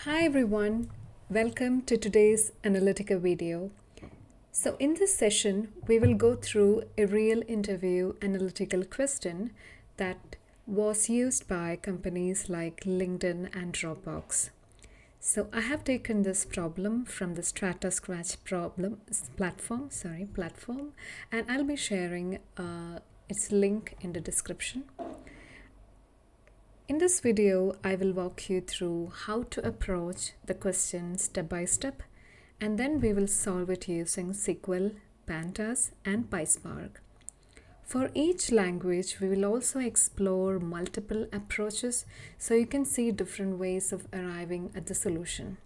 Hi everyone, welcome to today's Analytica video. So in this session, we will go through a real interview analytical question that was used by companies like LinkedIn and Dropbox. So I have taken this problem from the StrataScratch platform, and I'll be sharing its link in the description. In this video, I will walk you through how to approach the question step by step, and then we will solve it using SQL, Pandas, and PySpark. For each language, we will also explore multiple approaches so you can see different ways of arriving at the solution.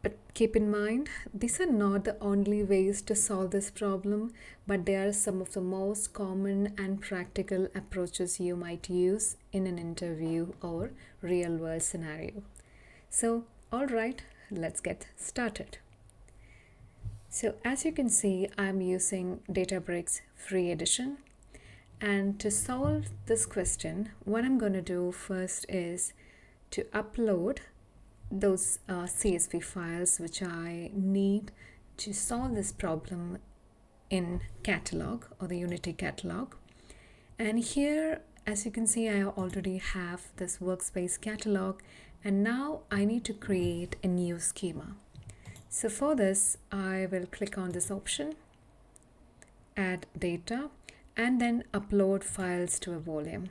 But keep in mind, these are not the only ways to solve this problem, but they are some of the most common and practical approaches you might use in an interview or real-world scenario. So, all right, let's get started. So, as you can see, I'm using Databricks Free Edition. And to solve this question, what I'm going to do first is to upload those CSV files which I need to solve this problem in catalog or the Unity catalog. And here, as you can see, I already have this workspace catalog, and now I need to create a new schema. So for this, I will click on this option, add data, and then upload files to a volume.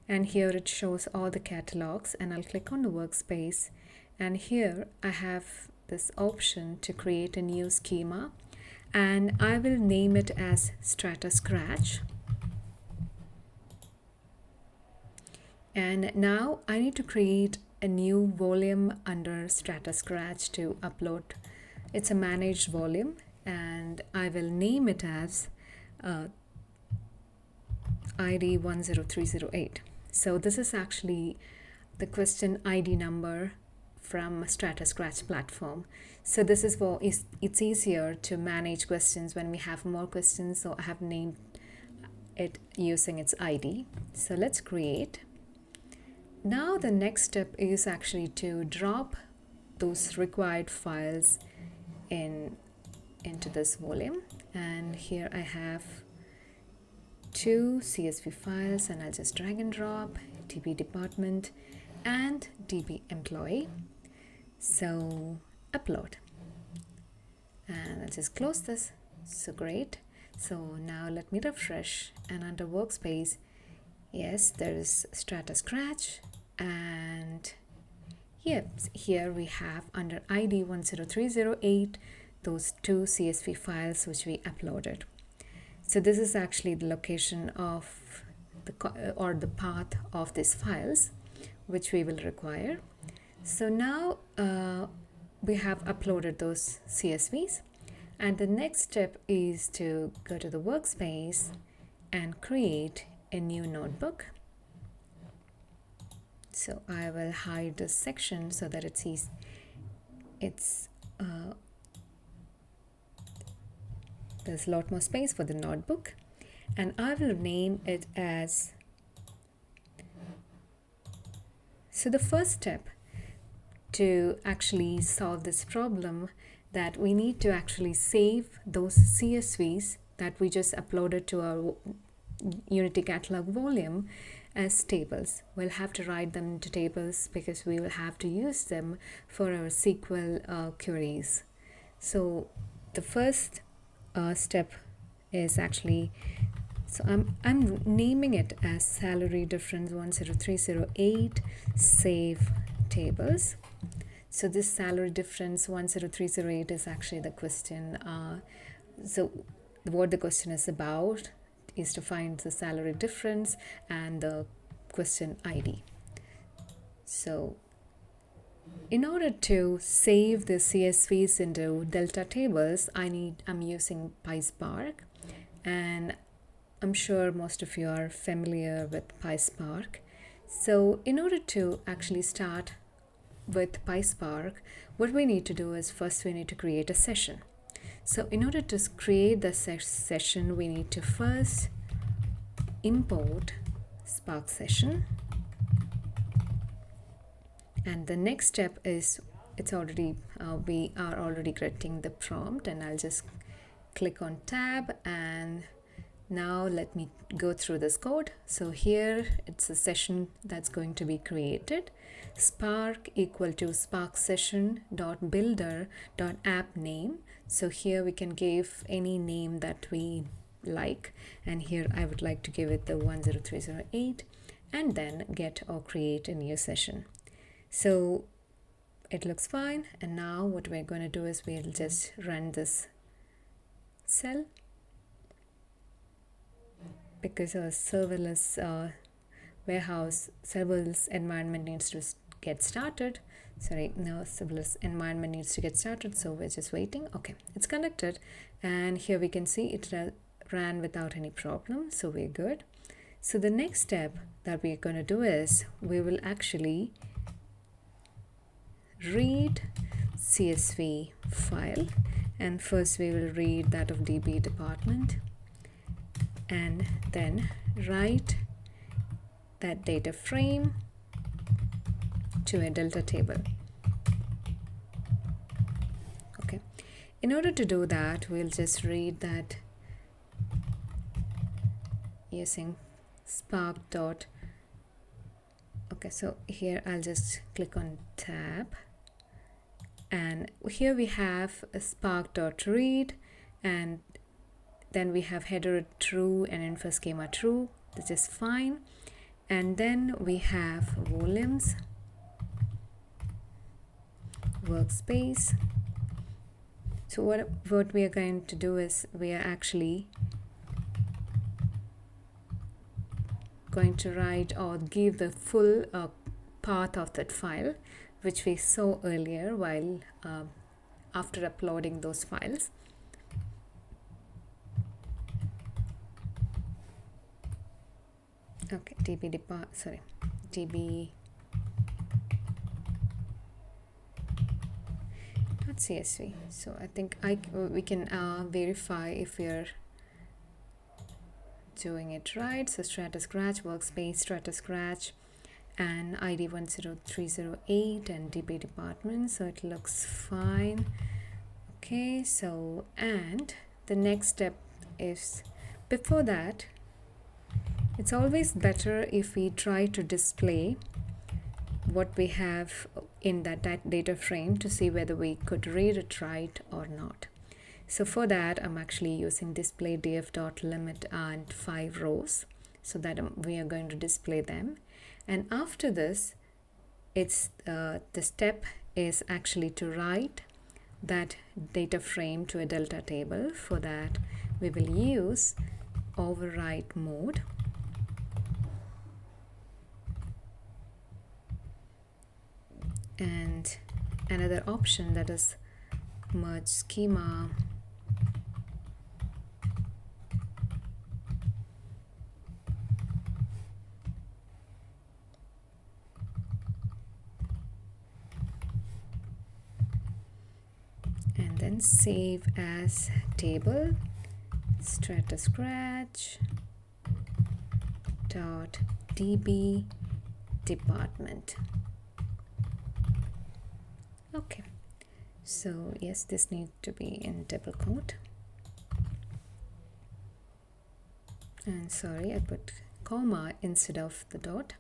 And here it shows all the catalogs, and I'll click on the workspace. And here I have this option to create a new schema, and I will name it as StrataScratch. And now I need to create a new volume under StrataScratch to upload. It's a managed volume, and I will name it as ID 10308. So this is actually the question ID number from StrataScratch platform. So this is for it's easier to manage questions when we have more questions. So I have named it using its ID. So let's create. Now the next step is actually to drop those required files into this volume. And here I have two CSV files, and I'll just drag and drop DB department and DB employee. So upload, and I'll just close this. So great. So now let me refresh, and under workspace, yes, there is StrataScratch, and yep, here we have under ID 10308 those two CSV files which we uploaded. So this is actually the location of the path of these files which we will require. So now we have uploaded those CSVs, and the next step is to go to the workspace and create a new notebook. So I will hide this section so that there's a lot more space for the notebook, and I will name it as. So the first step to actually solve this problem, that we need to actually save those CSVs that we just uploaded to our Unity catalog volume as tables. We'll have to write them into tables because we will have to use them for our SQL queries. So the first step is actually, so I'm naming it as salary difference 10308 save tables. So this salary difference 10308 is actually the question. So what the question is about is to find the salary difference and the question ID. So in order to save the CSVs into Delta tables, I'm using PySpark, and I'm sure most of you are familiar with PySpark. So in order to actually start with PySpark, what we need to do is first we need to create a session. So in order to create the session, we need to first import Spark session, And the next step is we are already getting the prompt, and I'll just click on tab, and now let me go through this code. So here it's a session that's going to be created. Spark equal to spark session dot builder dot app name. So here we can give any name that we like, and here I would like to give it the 10308, and then get or create a new session. So it looks fine, and now what we're going to do is we'll just run this cell, because our serverless warehouse serverless environment needs to get started. Serverless environment needs to get started, so we're just waiting. Okay, it's connected, and here we can see it ran without any problem, so we're good. So the next step that we're going to do is we will actually read CSV file, and first we will read that of DB department, and then write that data frame to a delta table. Okay, in order to do that, we'll just read that using spark dot. Okay, so here I'll just click on tab, and here we have a spark dot read, and then we have header true and info schema true. This is fine. And then we have volumes, workspace. So what we are going to do is we are actually going to write or give the full path of that file, which we saw earlier while after uploading those files. Okay, DB not CSV. So I think we can verify if we're doing it right. So StrataScratch, workspace, StrataScratch, and ID 10308 and DB department. So it looks fine. Okay, so and the next step is, before that, it's always better if we try to display what we have in that data frame to see whether we could read it right or not. So for that, I'm actually using display df.limit and 5 rows, so that we are going to display them. And after this, it's the step is actually to write that data frame to a delta table. For that, we will use overwrite mode. And another option, that is merge schema. And then save as table StrataScratch .db department. Okay, so yes, this needs to be in double quote, and sorry, I put comma instead of the dot.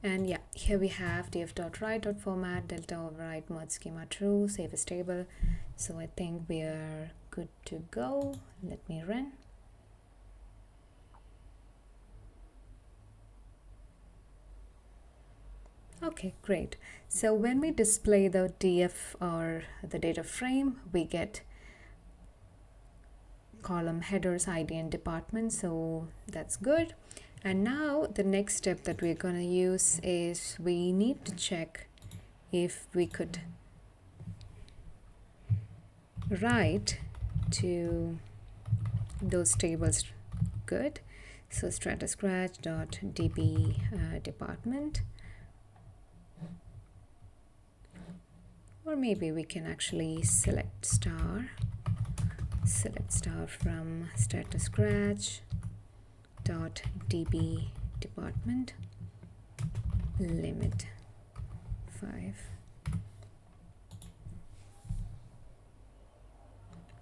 And yeah, here we have df.write.format, delta overwrite, merge schema true, save as table. So I think we are good to go. Let me run. Okay, great. So when we display the DF or the data frame, we get column headers, ID, and department. So that's good. And now the next step that we're going to use is we need to check if we could write to those tables good. So StrataScratch.db department. Or maybe we can actually select star from StrataScratch.db department limit 5.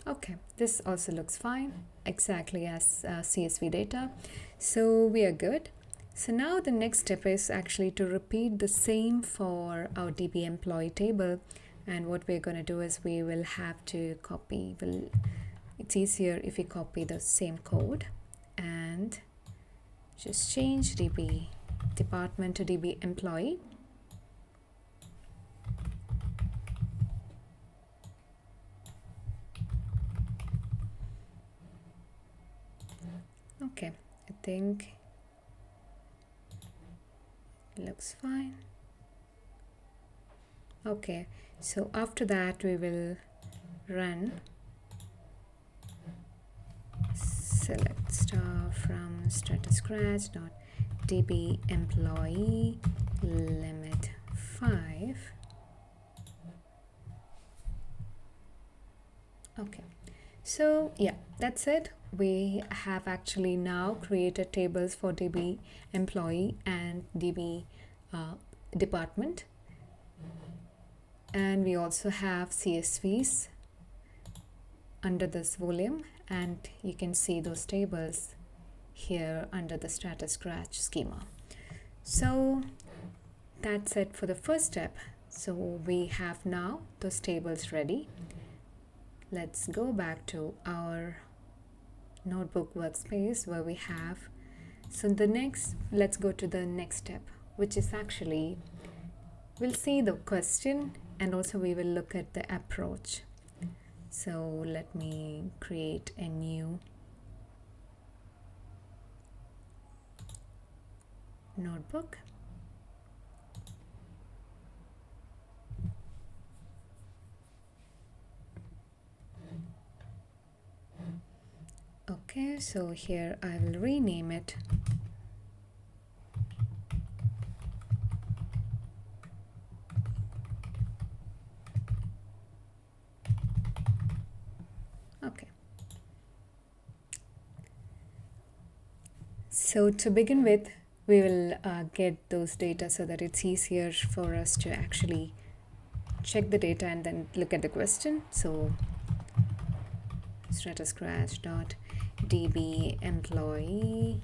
Okay, this also looks fine, exactly as CSV data. So we are good. So now the next step is actually to repeat the same for our DB employee table. And what we're going to do is we will have to copy, it's easier if we copy the same code and just change DB department to DB employee. Okay, I think it looks fine. Okay, so after that we will run select star from StrataScratch dot DB employee limit 5. Okay, so yeah, that's it. We have actually now created tables for DB employee and DB department, and we also have CSVs under this volume, and you can see those tables here under the StrataScratch schema. So that's it for the first step. So we have now those tables ready. Let's go back to our notebook workspace where we have, so let's go to the next step, which is actually, we'll see the question and also we will look at the approach. So let me create a new notebook. Okay, so here I will rename it okay. So to begin with, we will get those data so that it's easier for us to actually check the data and then look at the question. So StrataScratch dot DB employee,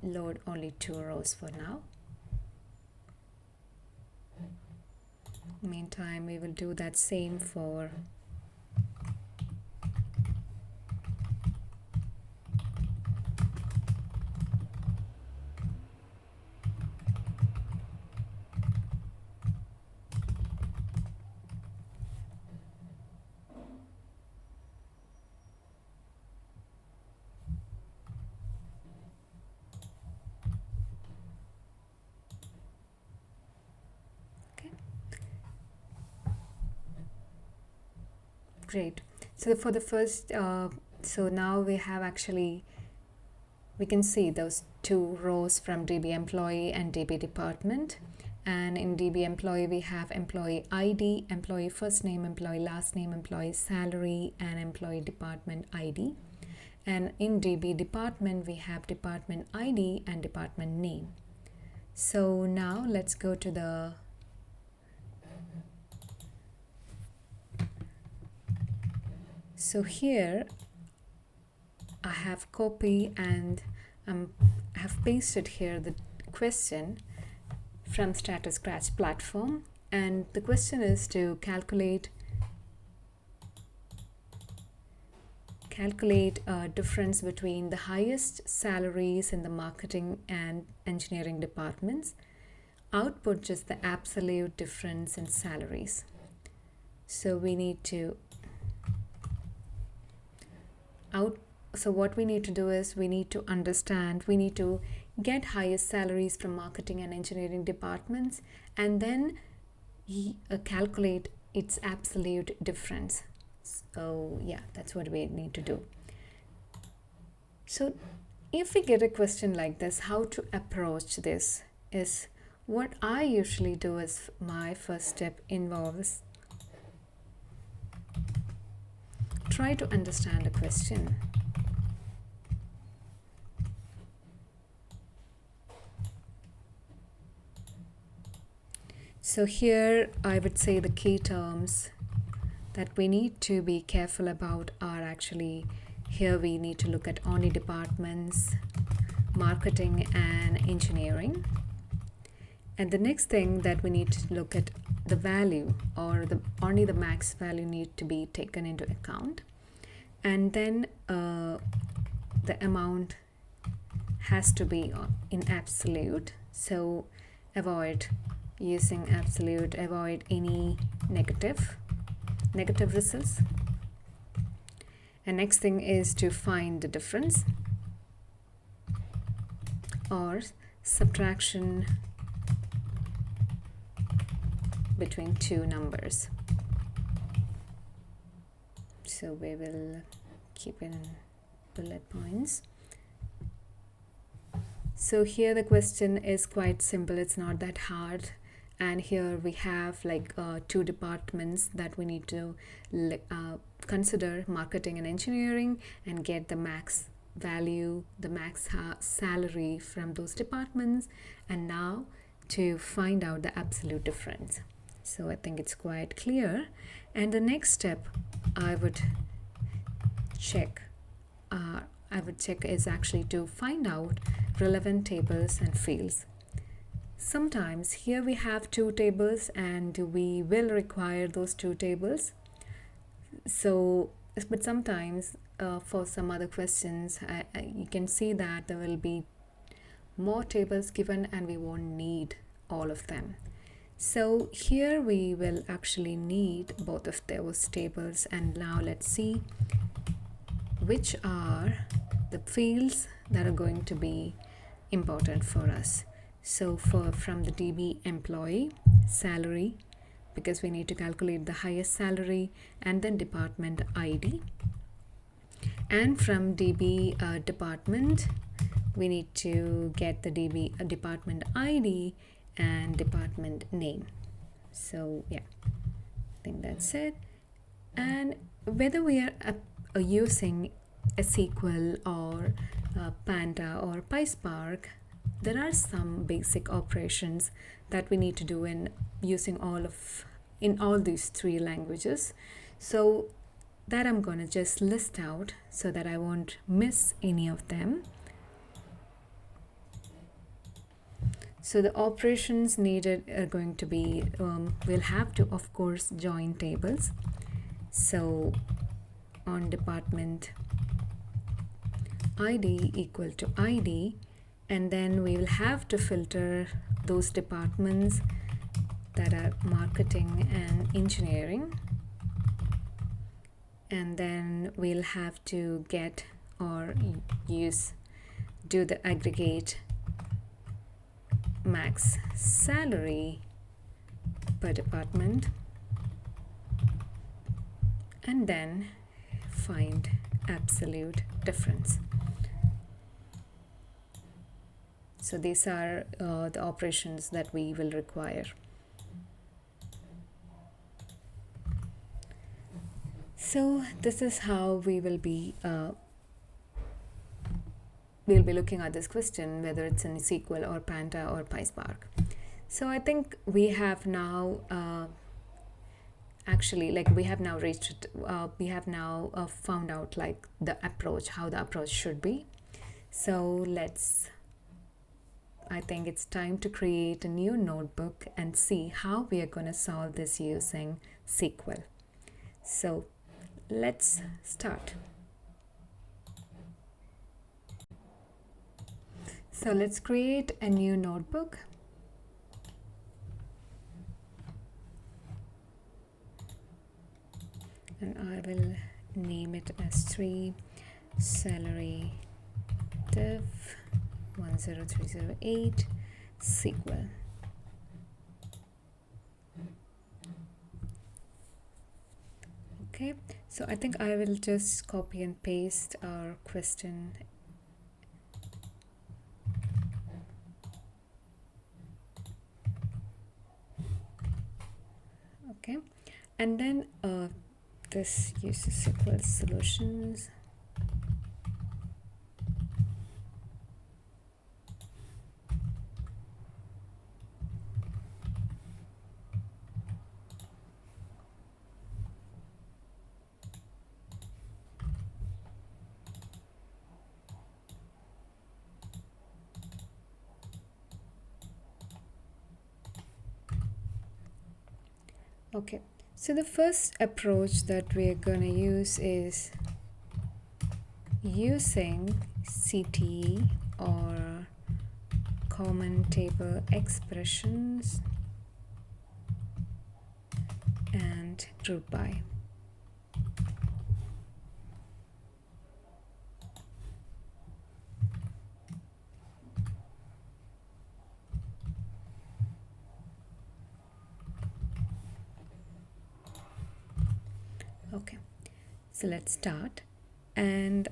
load only 2 rows for now. Meantime, we will do that same for great. So for the first, so now we have actually, we can see those 2 rows from DB employee and DB department. And in DB employee, we have employee ID, employee first name, employee last name, employee salary, and employee department ID. And in DB department, we have department ID and department name. So now let's go to the so here I have copy and I have pasted here the question from StrataScratch platform, and the question is to calculate a difference between the highest salaries in the marketing and engineering departments. Output just the absolute difference in salaries. So we need to so what we need to do is we need to understand, we need to get highest salaries from marketing and engineering departments and then calculate its absolute difference. So yeah, that's what we need to do. So if we get a question like this, how to approach this is what I usually do is my first step involves try to understand the question. So here I would say the key terms that we need to be careful about are actually, here we need to look at only departments, marketing and engineering. And the next thing that we need to look at the value, or only the max value need to be taken into account. And then the amount has to be in absolute. So avoid using absolute, avoid any negative results. And next thing is to find the difference or subtraction between two numbers. So we will keep in bullet points. So here the question is quite simple, it's not that hard. And here we have like two departments that we need to consider, marketing and engineering, and get the max value, the max salary from those departments, and now to find out the absolute difference. So I think it's quite clear. And the next step I would check is actually to find out relevant tables and fields. Sometimes here we have two tables and we will require those two tables. So, but sometimes for some other questions, you can see that there will be more tables given and we won't need all of them. So here we will actually need both of those tables, and now let's see which are the fields that are going to be important for us. So from the DB employee salary, because we need to calculate the highest salary, and then department ID. And from DB department, we need to get the DB department ID and department name. So yeah, I think that's it. And whether we are using SQL or Panda or PySpark, there are some basic operations that we need to do in all these three languages. So that I'm going to just list out so that I won't miss any of them. So the operations needed are going to be, we'll have to of course join tables. So on department ID equal to ID, and then we will have to filter those departments that are marketing and engineering, and then we'll have to get or do the aggregate max salary per department, and then find absolute difference. So these are the operations that we will require. So this is how we will be we'll be looking at this question, whether it's in SQL or Panda or PySpark. So I think we have now found out like the approach, how the approach should be. So I think it's time to create a new notebook and see how we are going to solve this using SQL. So let's start. So let's create a new notebook. And I will name it as 3 salary div 10308 SQL. Okay, so I think I will just copy and paste our question. Okay, and then this uses SQL solutions. Okay, so the first approach that we're going to use is using CT or common table expressions and group by. Okay, so let's start. And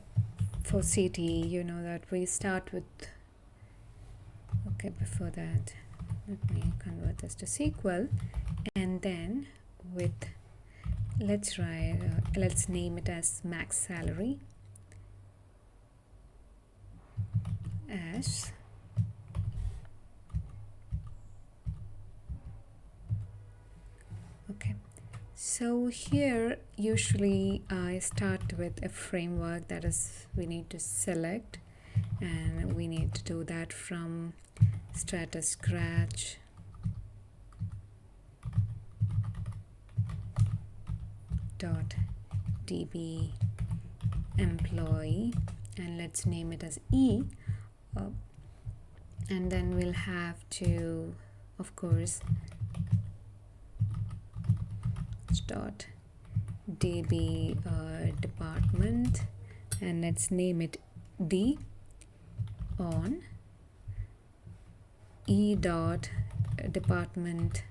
for CT, you know that we start with, okay, before that, let me convert this to SQL, and then with, let's name it as max salary as okay. So here usually I start with a framework, that is we need to select, and we need to do that from StrataScratch .db employee, and let's name it as E, and then we'll have to, of course, .db department, and let's name it D on E dot department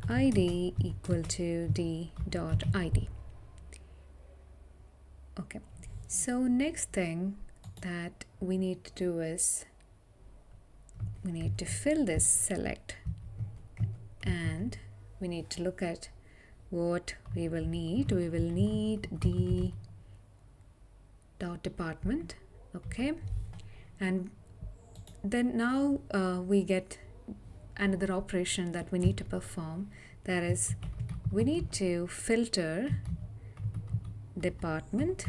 ID equal to D dot ID. Okay, so next thing that we need to do is we need to fill this select, and we need to look at what we will need. We will need D dot department. Okay, and then now we get another operation that we need to perform, that is we need to filter department,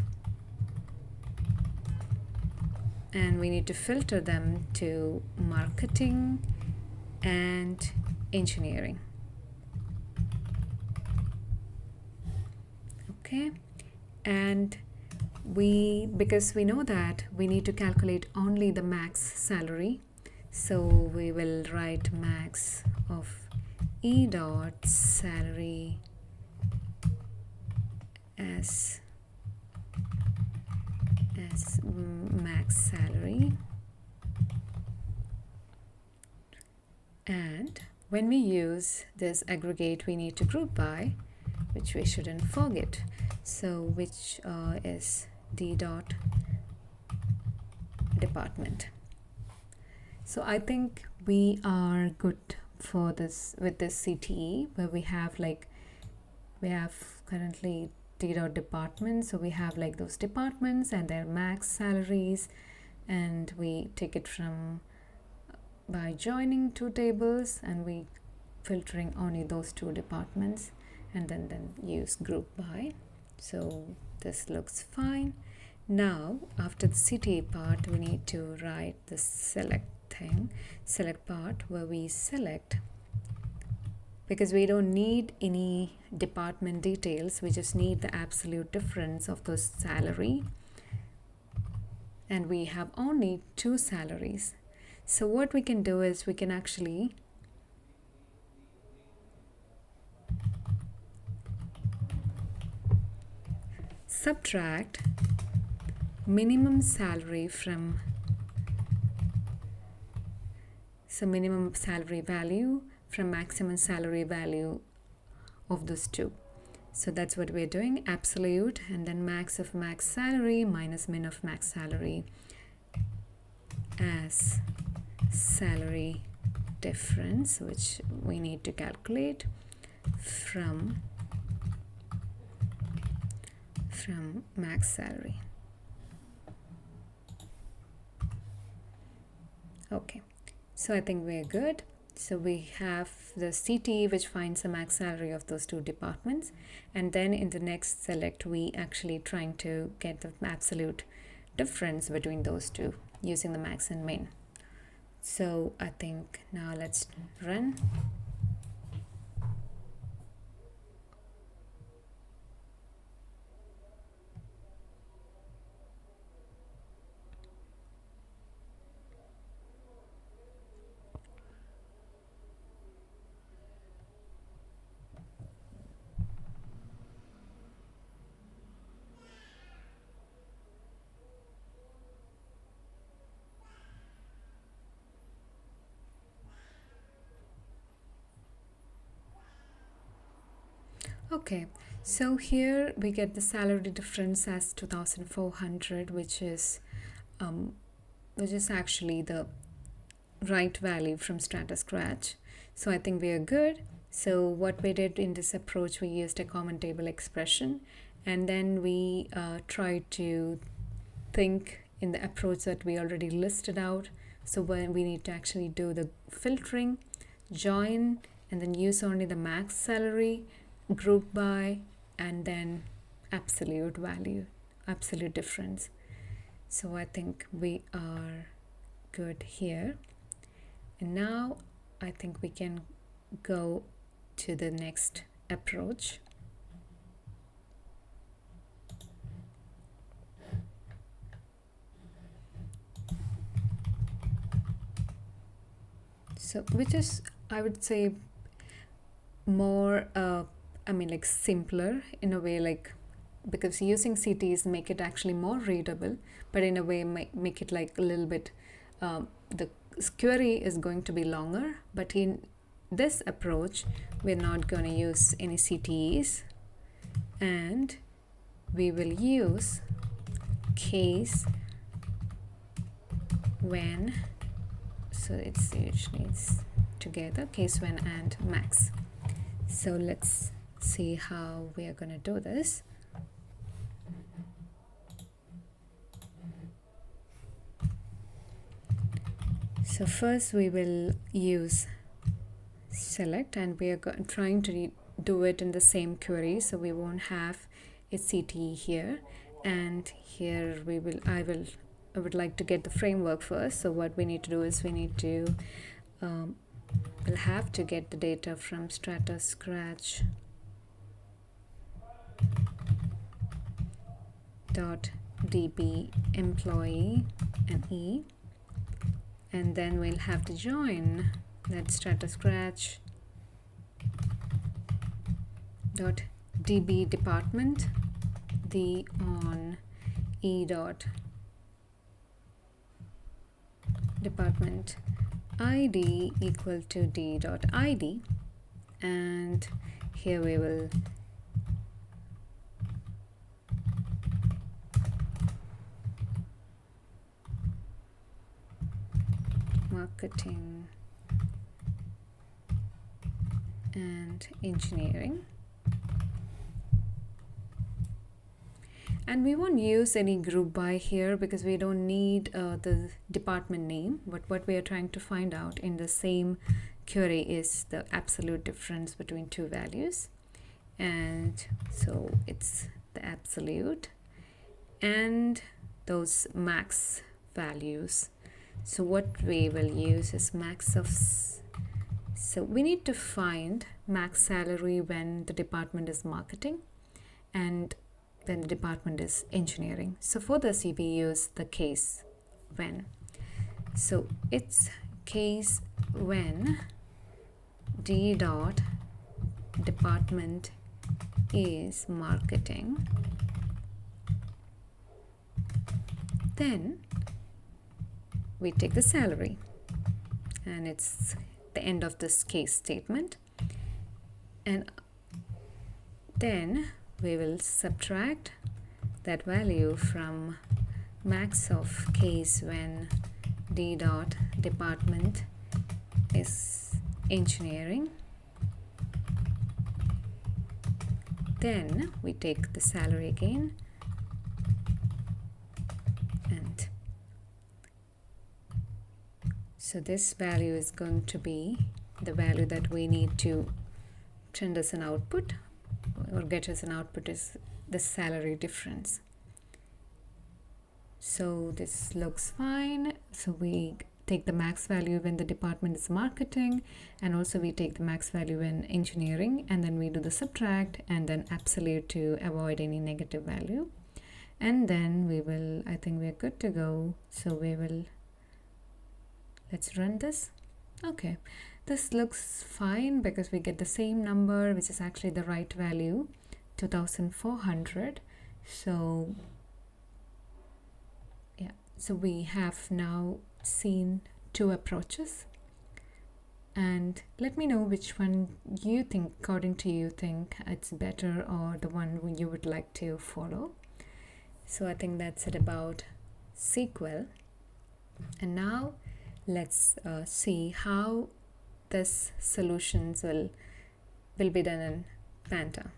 and we need to filter them to marketing and engineering. Okay, and because we know that we need to calculate only the max salary, so we will write max of E dot salary as max salary, and when we use this aggregate we need to group by, which we shouldn't forget, so which is D dot department. So I think we are good for this with this CTE, where we have currently D dot department, so we have like those departments and their max salaries, and we take it from by joining two tables, and we filtering only those two departments, and then use group by. So this looks fine. Now after the CTA part, we need to write the select part, where we select, because we don't need any department details, we just need the absolute difference of the salary, and we have only two salaries. So what we can do is we can actually subtract minimum salary from, so minimum salary value from maximum salary value of those two. So that's what we're doing, absolute, and then max of max salary minus min of max salary as salary difference, which we need to calculate from max salary. Okay, so I think we're good. So we have the CT, which finds the max salary of those two departments, and then in the next select we actually trying to get the absolute difference between those two using the max and min. So I think now let's run. Okay, so here we get the salary difference as 2,400, which is actually the right value from StrataScratch. So I think we are good. So what we did in this approach, we used a common table expression, and then we tried to think in the approach that we already listed out. So when we need to actually do the filtering, join, and then use only the max salary, group by, and then absolute value, absolute difference. So I think we are good here. And now I think we can go to the next approach. So which is, I would say, more like simpler in a way, like, because using CTs make it actually more readable, but in a way make it like a little bit the query is going to be longer. But in this approach we're not going to use any CTEs, and we will use case when, so it's usually it's together, case when and max. So let's see how we are going to do this. So first we will use select, and we are trying to do it in the same query, so we won't have a CTE here. And here I would like to get the framework first. So what we need to do is we need to we'll have to get the data from StrataScratch .db employee and e, and then we'll have to join that StrataScratch .db department d on e dot department id equal to d dot id, and here we will marketing and engineering. And we won't use any group by here because we don't need the department name, but what we are trying to find out in the same query is the absolute difference between two values. And so it's the absolute and those max values. So what we will use is max of, so we need to find max salary when the department is marketing and when the department is engineering. So for this we use the case when. So it's case when d dot department is marketing, then we take the salary, and it's the end of this case statement. And then we will subtract that value from max of case when d dot department is engineering. Then we take the salary again, and so this value is going to be the value that we need to send us an output or get us an output, is the salary difference. So this looks fine. So we take the max value when the department is marketing, and also we take the max value when engineering, and then we do the subtract and then absolute to avoid any negative value. And then we will, I think we're good to go. So we will, let's run this. Okay, this looks fine because we get the same number, which is actually the right value, 2,400. So yeah, so we have now seen two approaches, and let me know which one you think, according to you, think it's better, or the one you would like to follow. So I think that's it about SQL. And now let's see how this solutions will be done in Panda.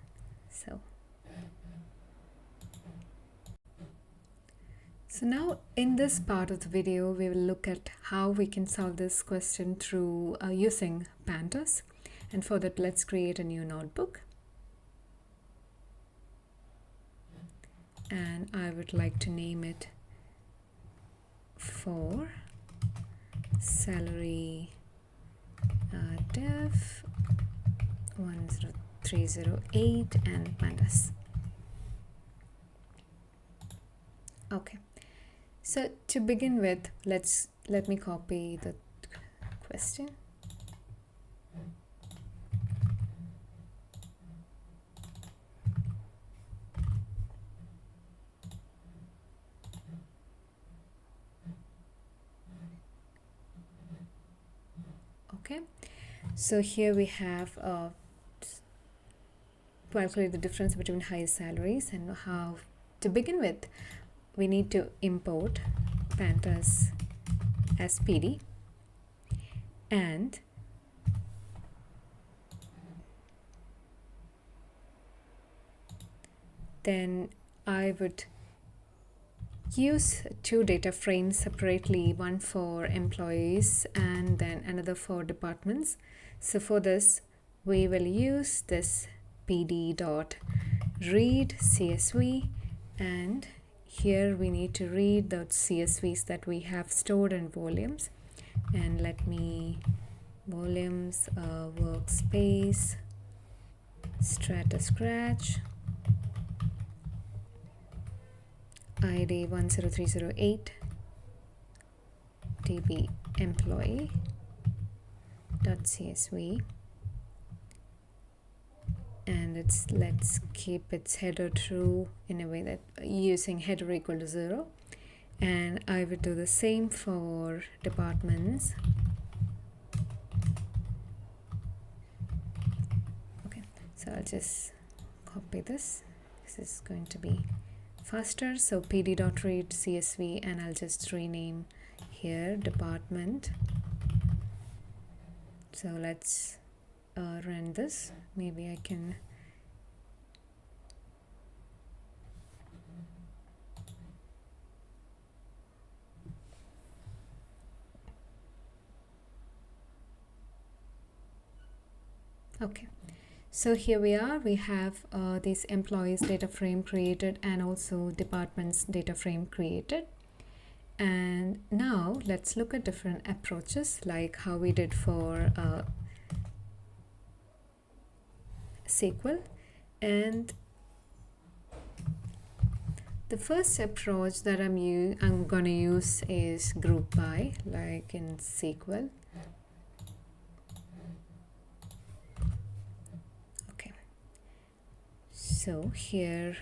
So now in this part of the video, we will look at how we can solve this question through using Pandas. And for that, let's create a new notebook. And I would like to name it for salary dev 10308 and Pandas. Okay. So to begin with, let me copy the question. Okay, so here we have calculate the difference between highest salaries, and how to begin with we need to import Pandas as PD, and then I would use two data frames separately, one for employees and then another for departments. So for this we will use this pd.read CSV, and here we need to read the CSVs that we have stored in volumes. And let me volumes workspace StrataScratch ID 10308 db employee.csv, and let's keep its header true in a way that using header equal to 0, and I would do the same for departments. Okay, so I'll just copy this. This is going to be faster. So pd.read CSV, and I'll just rename here department. So let's run this. Maybe I can okay. So here we are, we have this employees data frame created and also departments data frame created. And now let's look at different approaches, like how we did for SQL. And the first approach that I'm gonna use is group by, like in SQL. So here,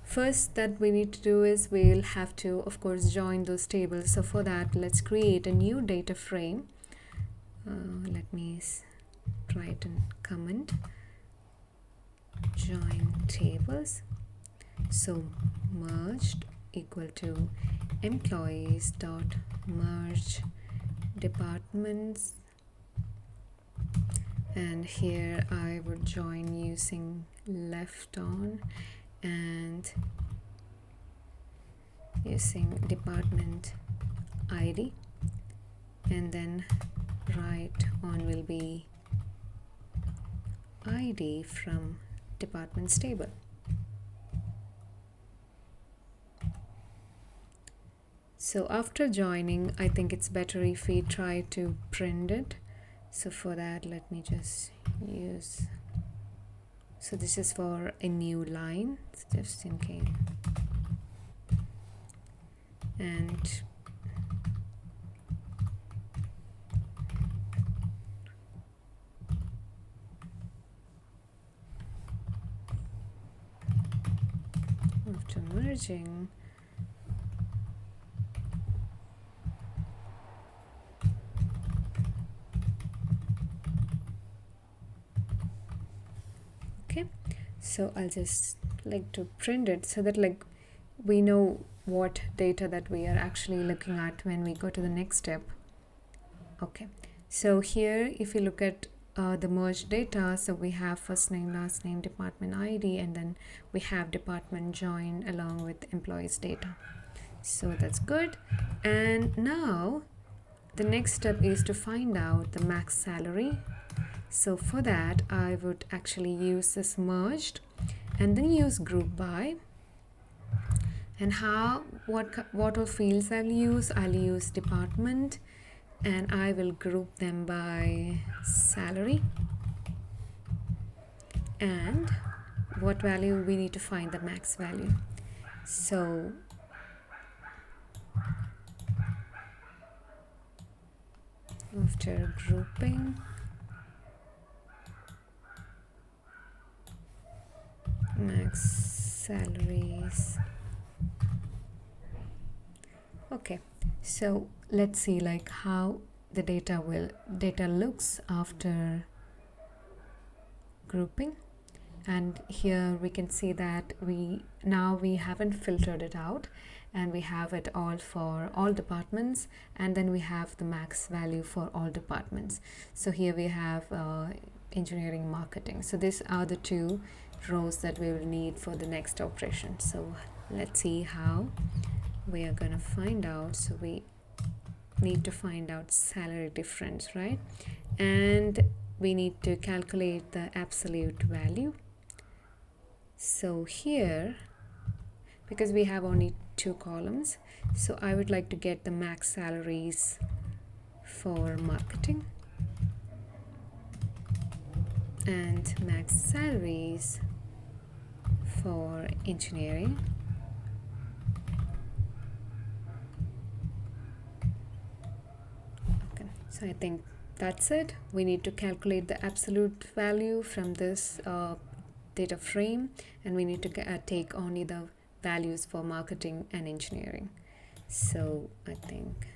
first that we need to do is we'll have to, of course, join those tables. So for that, let's create a new data frame. Let me write a comment. Join tables. So merged equal to employees dot merge departments. And here I would join using left on and using department ID, and then right on will be ID from departments table. So after joining, I think it's better if we try to print it. So for that, let me just use, so this is for a new line, just in case. And after merging, Okay, so I'll just like to print it so that like we know what data that we are actually looking at when we go to the next step. Okay, so here if you look at the merged data, so we have first name, last name, department ID, and then we have department join along with employees data. So that's good. And now the next step is to find out the max salary. So for that I would actually use this merged and then use group by. And what all fields I'll use department, and I will group them by salary. And what value we need to find the max value. So after grouping, max salaries. Okay, so let's see like how the data looks after grouping. And here we can see that we haven't filtered it out, and we have it all for all departments, and then we have the max value for all departments. So here we have engineering, marketing. So these are the two rows that we will need for the next operation. So let's see how we are going to find out. So we need to find out salary difference, right? And we need to calculate the absolute value. So here, because we have only two columns, so I would like to get the max salaries for marketing and max salaries for engineering. Okay, so I think that's it. We need to calculate the absolute value from this data frame, and we need to take only the values for marketing and engineering. So I think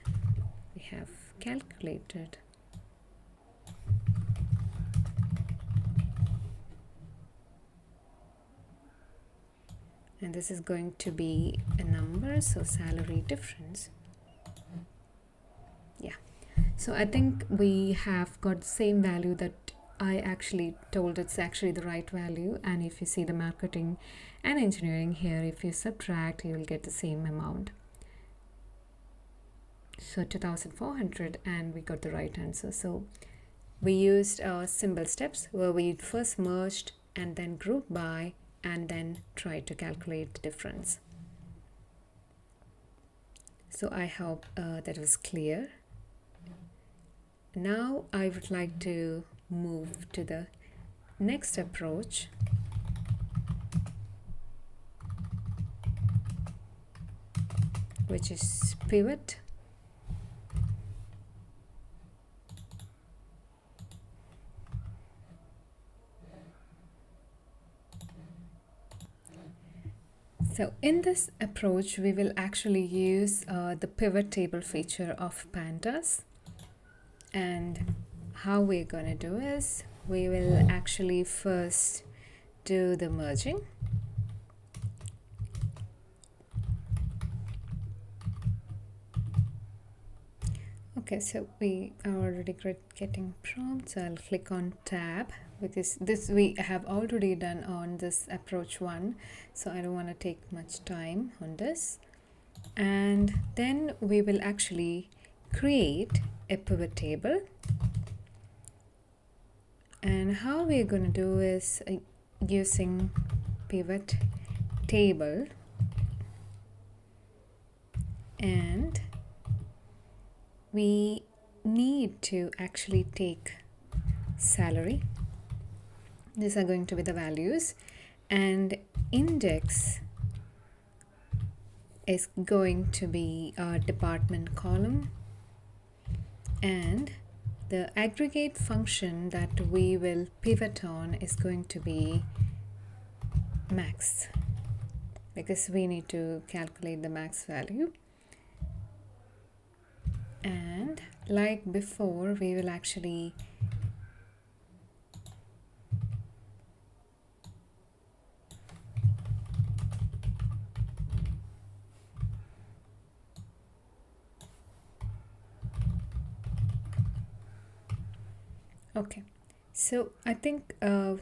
we have calculated. And this is going to be a number, so salary difference. Yeah, so I think we have got the same value that I actually told it's actually the right value. And if you see the marketing and engineering here, if you subtract, you will get the same amount. So 2,400, and we got the right answer. So we used symbol steps where we first merged and then grouped by and then tried to calculate the difference. So I hope that was clear. Now I would like to move to the next approach, which is pivot. So in this approach, we will actually use the pivot table feature of Pandas. And how we're going to do is we will actually first do the merging. Okay, so we are already getting prompts. So I'll click on tab, because this we have already done on this approach one, so I don't want to take much time on this. And then we will actually create a pivot table. And how we're going to do is using pivot table, and we need to actually take salary. These are going to be the values, and index is going to be our department column, and the aggregate function that we will pivot on is going to be max, because we need to calculate the max value. And like before, we will actually Okay, so I think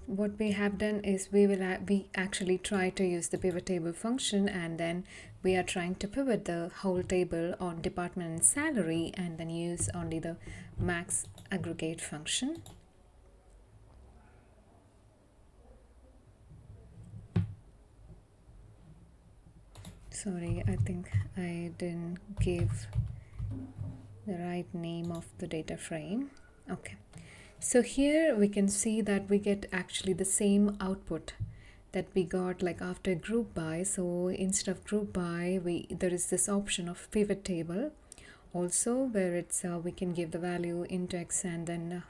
what we have done is we actually try to use the pivot table function, and then we are trying to pivot the whole table on department and salary, and then use only the max aggregate function. Sorry, I think I didn't give the right name of the data frame. Okay, so here we can see that we get actually the same output that we got like after group by. So instead of group by, there is this option of pivot table also, where it's we can give the value into x, and then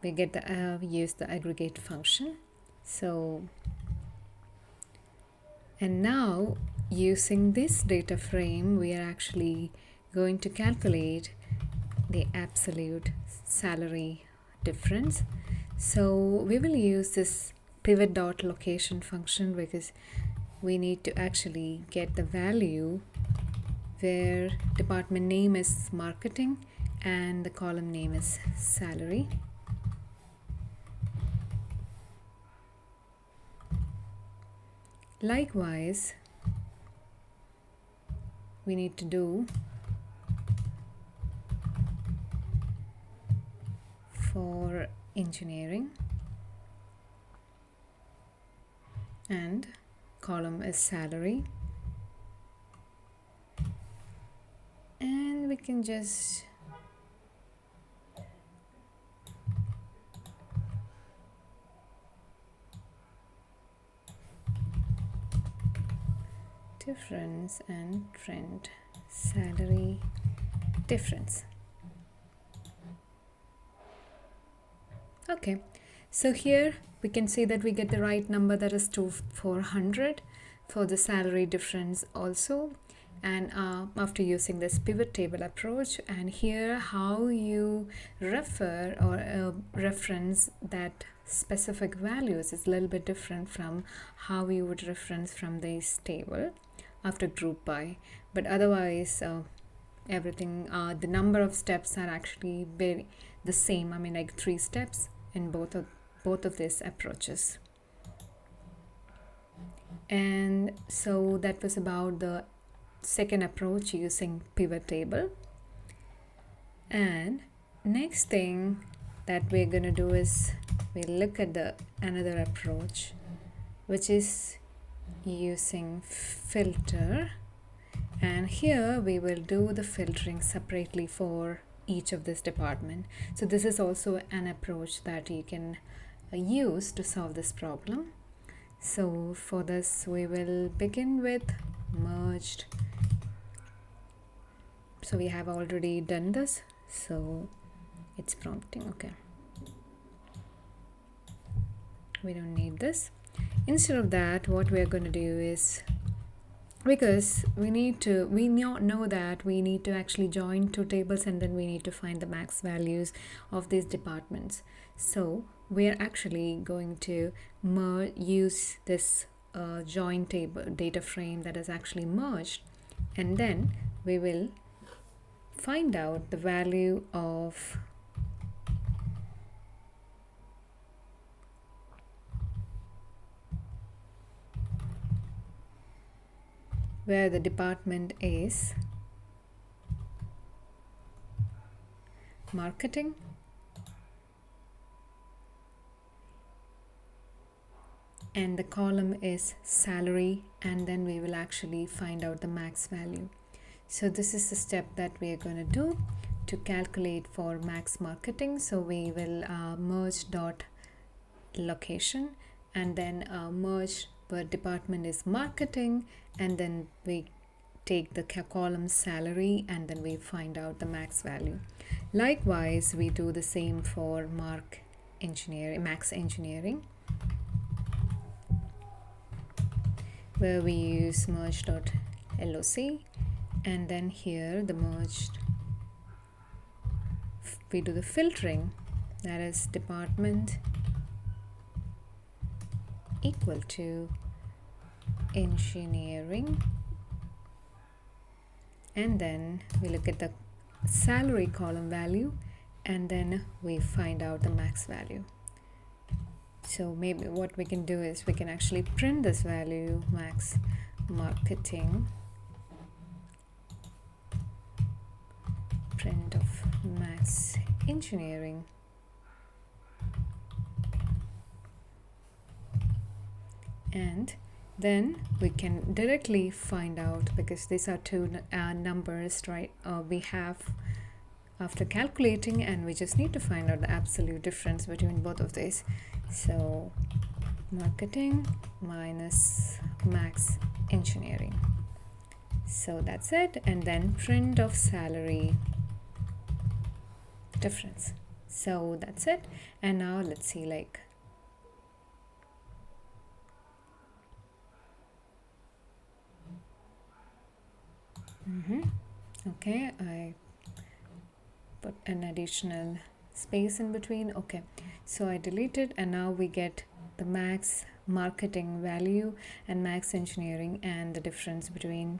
we get the use the aggregate function. So, and now using this data frame, we are actually going to calculate the absolute salary difference. So we will use this pivot dot location function because we need to actually get the value where department name is marketing and the column name is salary. Likewise, we need to do for engineering, and column is salary, and we can just difference and trend salary difference. Okay, so here we can see that we get the right number, that is 2400 for the salary difference also. And after using this pivot table approach, and here how you refer or reference that specific values is a little bit different from how you would reference from this table after group by, but otherwise everything the number of steps are actually very the same. I mean, like 3 steps in both of these approaches. And so that was about the second approach using pivot table. And next thing that we're going to do is we'll look at the another approach, which is using filter. And here we will do the filtering separately for each of this department. So this is also an approach that you can use to solve this problem. So for this we will begin with merged. So we have already done this, so it's prompting. Okay, we don't need this. Instead of that, what we are going to do is, because we know that we need to actually join 2 tables, and then we need to find the max values of these departments. So we are actually going to use this join table data frame that is actually merged, and then we will find out the value of where the department is marketing, and the column is salary, and then we will actually find out the max value. So this is the step that we are going to do to calculate for max marketing. So we will merge dot location, and then merge where department is marketing, and then we take the column salary, and then we find out the max value. Likewise, we do the same for max engineering, where we use merge.loc, and then here the merged we do the filtering, that is department equal to engineering, and then we look at the salary column value, and then we find out the max value. So maybe what we can do is we can actually print this value, max marketing, print of max engineering, and then we can directly find out, because these are two numbers, right? We have after calculating, and we just need to find out the absolute difference between both of these. So marketing minus max engineering. So that's it, and then print of salary difference. So that's it. And now let's see, like, okay, I put an additional space in between. Okay, so I deleted, and now we get the max marketing value and max engineering, and the difference between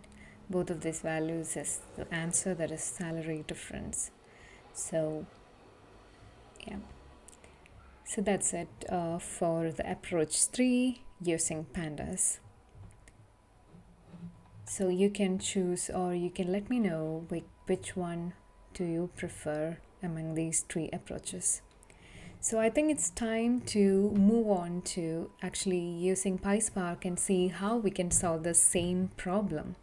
both of these values is the answer, that is salary difference. So yeah, so that's it for the approach 3 using Pandas. So you can choose, or you can let me know which one do you prefer among these 3 approaches. So I think it's time to move on to actually using PySpark and see how we can solve the same problem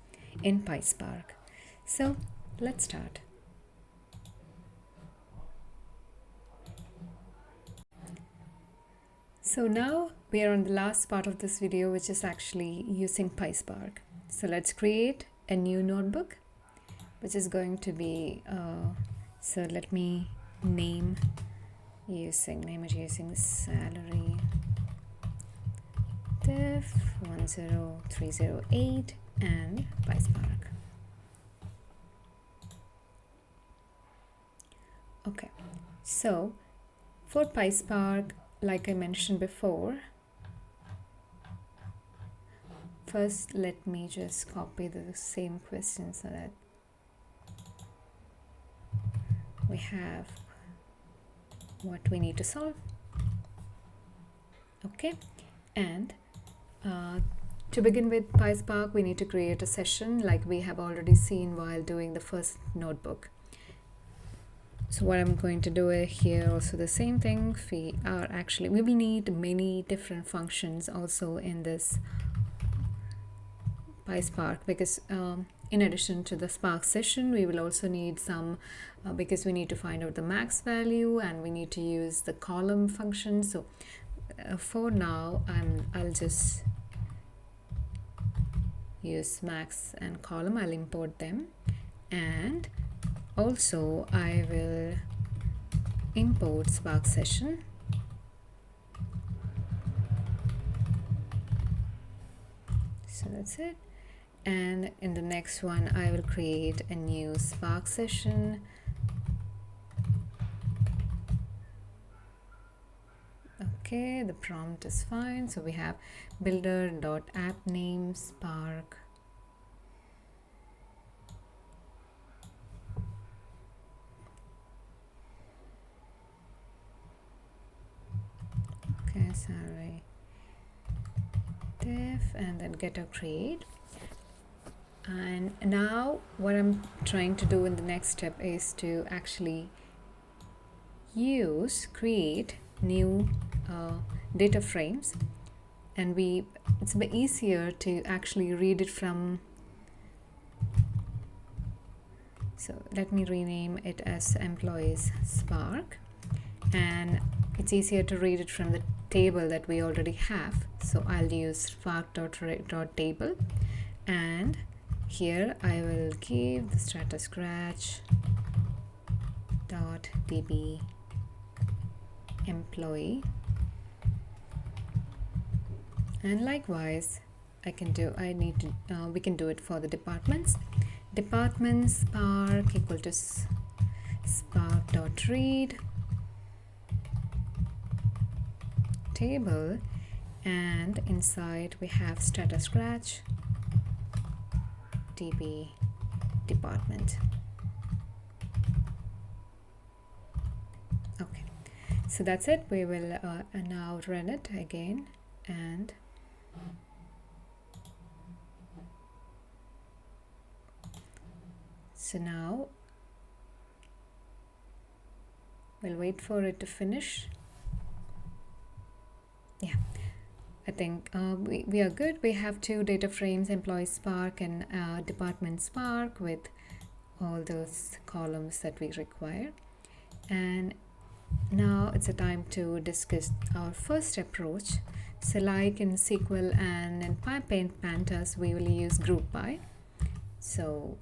in PySpark. So let's start. So now we are on the last part of this video, which is actually using PySpark. So let's create a new notebook, which is going to be, so let me name it using salary diff 10308 and PySpark. Okay, so for PySpark, like I mentioned before, first let me just copy the same question so that we have what we need to solve. Okay, and to begin with PySpark, we need to create a session like we have already seen while doing the first notebook. So what I'm going to do here, also the same thing, we will need many different functions also in this PySpark, because in addition to the Spark session, we will also need some, because we need to find out the max value and we need to use the column function. So for now, I'll just use max and column. I'll import them, and also I will import Spark session. So that's it. And in the next one, I will create a new Spark session. Okay, the prompt is fine. So we have builder.appName Spark. Okay, sorry. Diff, and then getter create. And now what I'm trying to do in the next step is to actually create new data frames, and it's a bit easier to actually read it from. So let me rename it as employees Spark, and it's easier to read it from the table that we already have. So I'll use spark.table, and here I will give the StrataScratch .db employee, and likewise we can do it for the departments. Department Spark equal to spark.read table, and inside we have StrataScratch DB department. So that's it. We will now run it again, and so now we'll wait for it to finish. Yeah, I think we are good. We have 2 data frames, employee Spark and department Spark, with all those columns that we require. And now it's a time to discuss our first approach. So like in SQL and in Pandas, we will use group by. So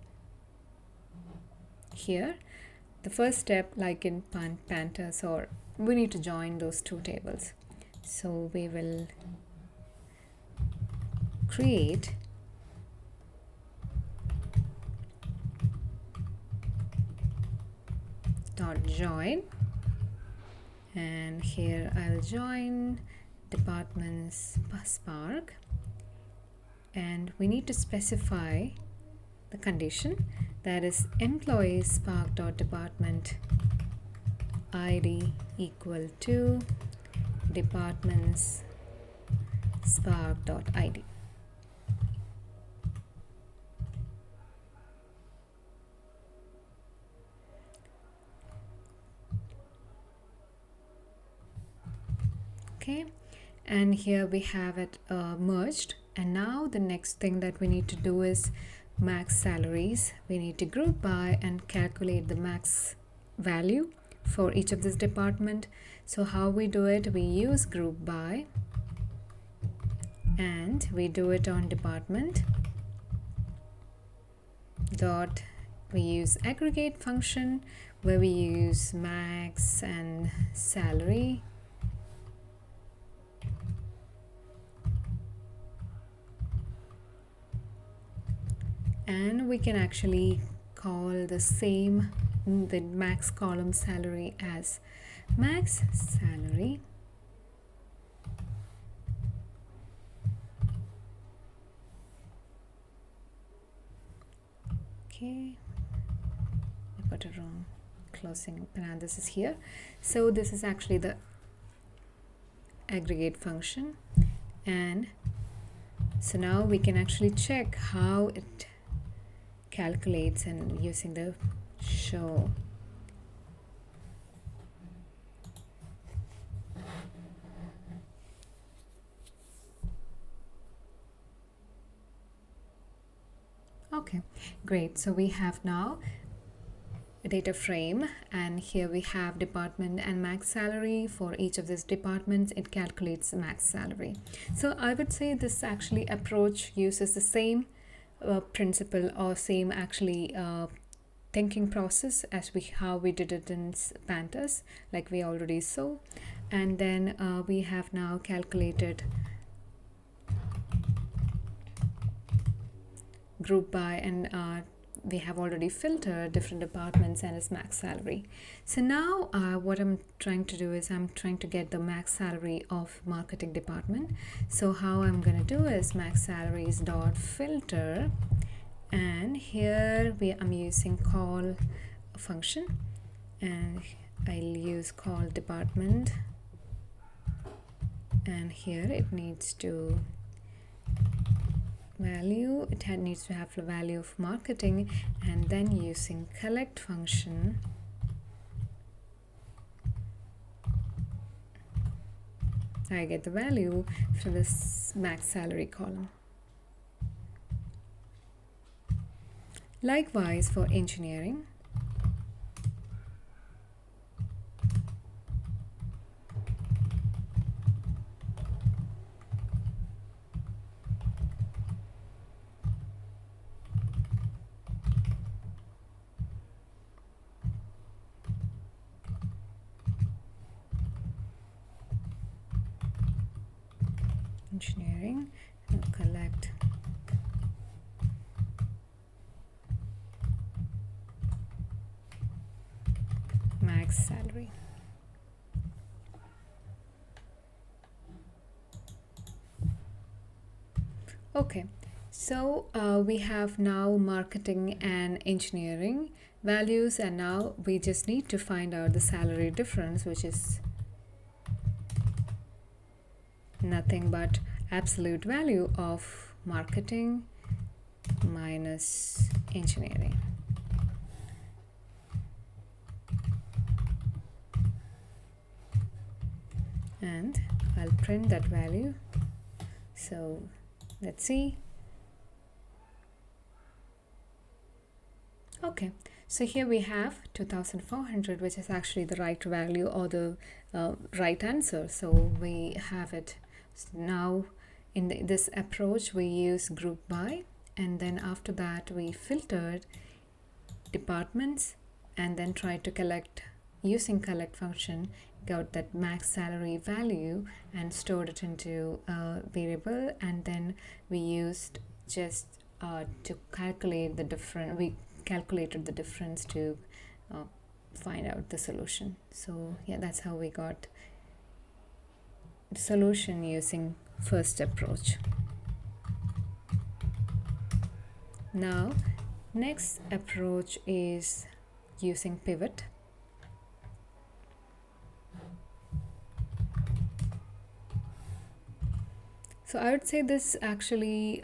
here, the first step, like in Pandas, or we need to join those 2 tables. So we will create dot join, and here I'll join departments Spark, and we need to specify the condition, that is employee Spark dot department ID equal to departments Spark dot ID. Okay, and here we have it merged. And now the next thing that we need to do is max salaries. We need to group by and calculate the max value for each of this department. So how we do it, we use group by, and we do it on department dot, we use aggregate function where we use max and salary, and we can actually call the max column salary as max salary, okay, I put it wrong, closing parenthesis here. So this is actually the aggregate function, and so now we can actually check how it calculates and using the show. Okay, great. So we have now a data frame, and here we have department and max salary. For each of these departments, it calculates max salary. So I would say this actually approach uses the same principle, or same actually thinking process as how we did it in Pandas, like we already saw. And then we have now calculated group by, and we have already filtered different departments and its max salary. So now what I'm trying to do is I'm trying to get the max salary of marketing department. So how I'm going to do is max salaries dot filter, and here I'm using call function, and I'll use call department, and here it needs to value, needs to have the value of marketing, and then using collect function, I get the value for this max salary column. Likewise for engineering, and collect max salary. Okay, so we have now marketing and engineering values, and now we just need to find out the salary difference, which is nothing but absolute value of marketing minus engineering. And I'll print that value. So let's see. Okay, so here we have 2400, which is actually the right value or the right answer. So we have it. So now in this approach we use group by, and then after that we filtered departments and then tried to collect using collect function, got that max salary value and stored it into a variable, and then we used just to calculate the difference. We calculated the difference to find out the solution. So yeah, that's how we got the solution using first approach. Now next approach is using pivot. So I would say this actually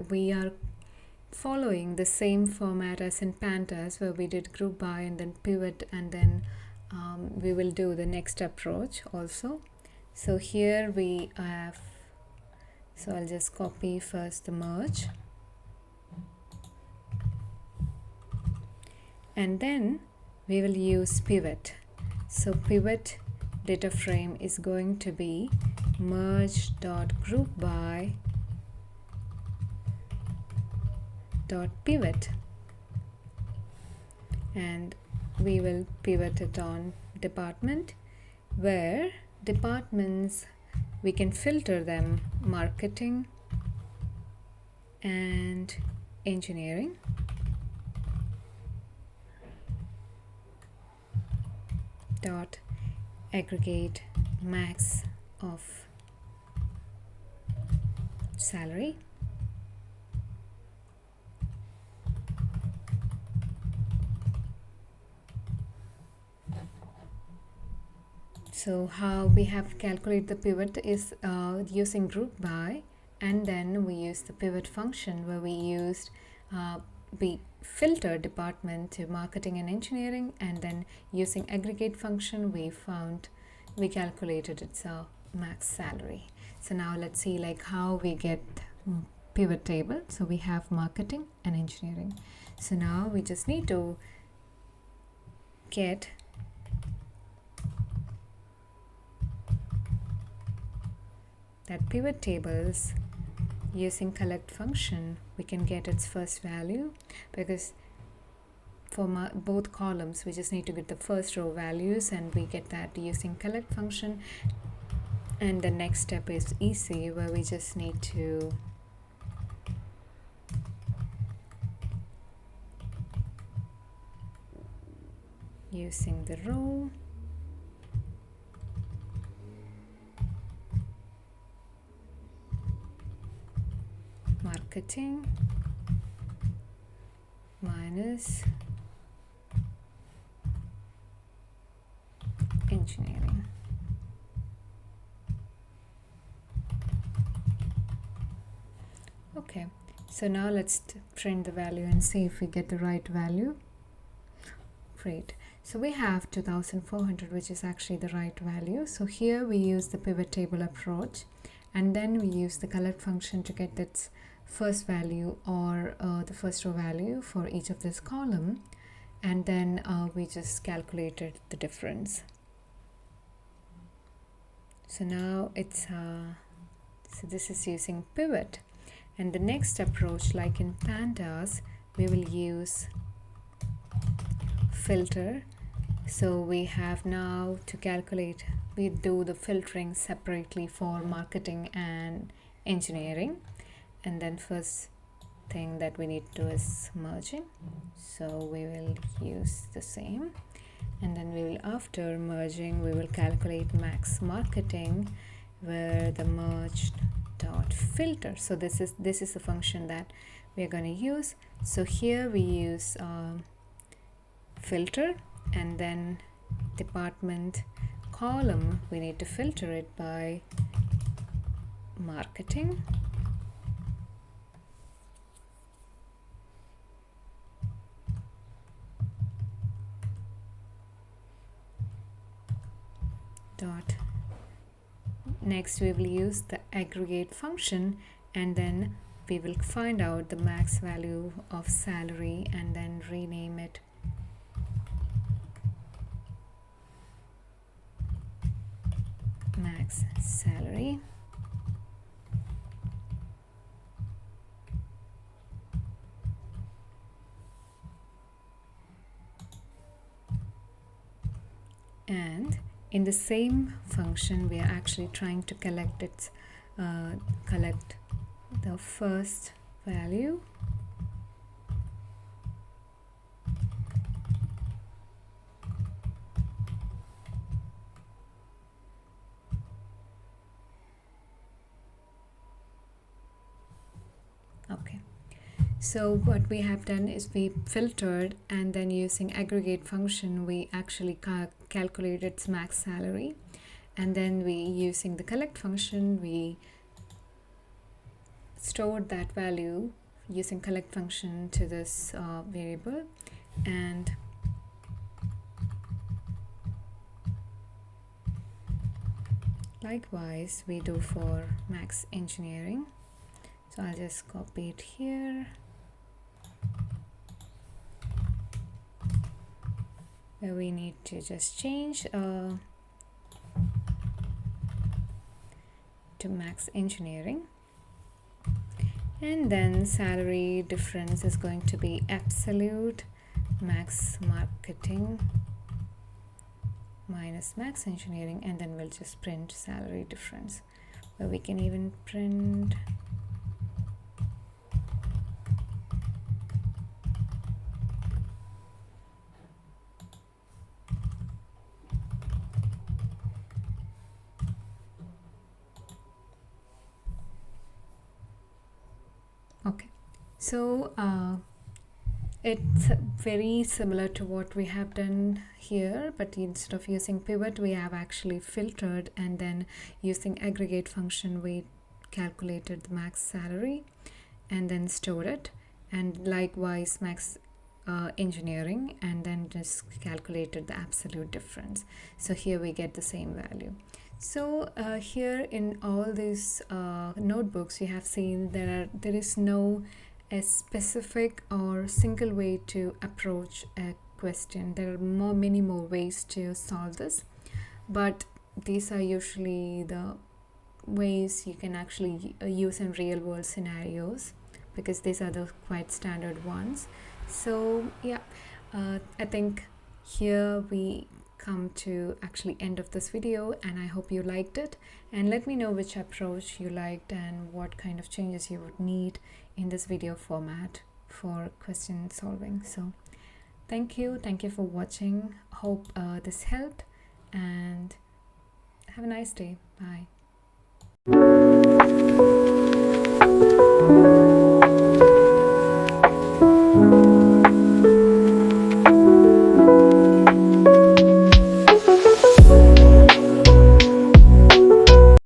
we are following the same format as in Pandas, where we did group by and then pivot, and then we will do the next approach also. So here we have, so I'll just copy first the merge, and then we will use pivot. So pivot data frame is going to be merge.groupby.pivot, and we will pivot it on department, where departments we can filter them marketing and engineering. Dot aggregate max of salary. So how we have calculated the pivot is using group by, and then we use the pivot function where we filter department to marketing and engineering, and then using aggregate function we calculated its max salary. So now let's see like how we get pivot table. So we have marketing and engineering. So now we just need to get that pivot tables using collect function. We can get its first value, because for both columns we just need to get the first row values, and we get that using collect function. And the next step is easy, where we just need to using the row marketing minus engineering. Okay, so now let's print the value and see if we get the right value. Great. So we have 2400, which is actually the right value. So here we use the pivot table approach, and then we use the collect function to get its first value or the first row value for each of this column, and then we just calculated the difference. So now it's so this is using pivot. And the next approach, like in Pandas, we will use filter. So we have now to calculate, we do the filtering separately for marketing and engineering, and then first thing that we need to do is merging. So we will use the same, and then we will, after merging, we will calculate max marketing, where the merged dot filter. So this is the function that we are going to use. So here we use filter, and then department column, we need to filter it by marketing. Next we will use the aggregate function, and then we will find out the max value of salary and then rename it max salary. And in the same function, we are actually trying to collect the first value, okay. So what we have done is we filtered, and then using aggregate function we actually calculated its max salary, and then we using the collect function we stored that value using collect function to this variable. And likewise we do for max engineering. So I'll just copy it here, where we need to just change to max engineering, and then salary difference is going to be absolute max marketing minus max engineering, and then we'll just print salary difference, where we can even print okay. So it's very similar to what we have done here, but instead of using pivot we have actually filtered, and then using aggregate function we calculated the max salary and then stored it, and likewise max engineering, and then just calculated the absolute difference. So here we get the same value. So here in all these notebooks you have seen there is no a specific or single way to approach a question. There are many more ways to solve this, but these are usually the ways you can actually use in real world scenarios, because these are the quite standard ones. So yeah, I think here we come to actually end of this video, and I hope you liked it, and let me know which approach you liked and what kind of changes you would need in this video format for question solving. So thank you for watching. Hope this helped, and have a nice day. Bye.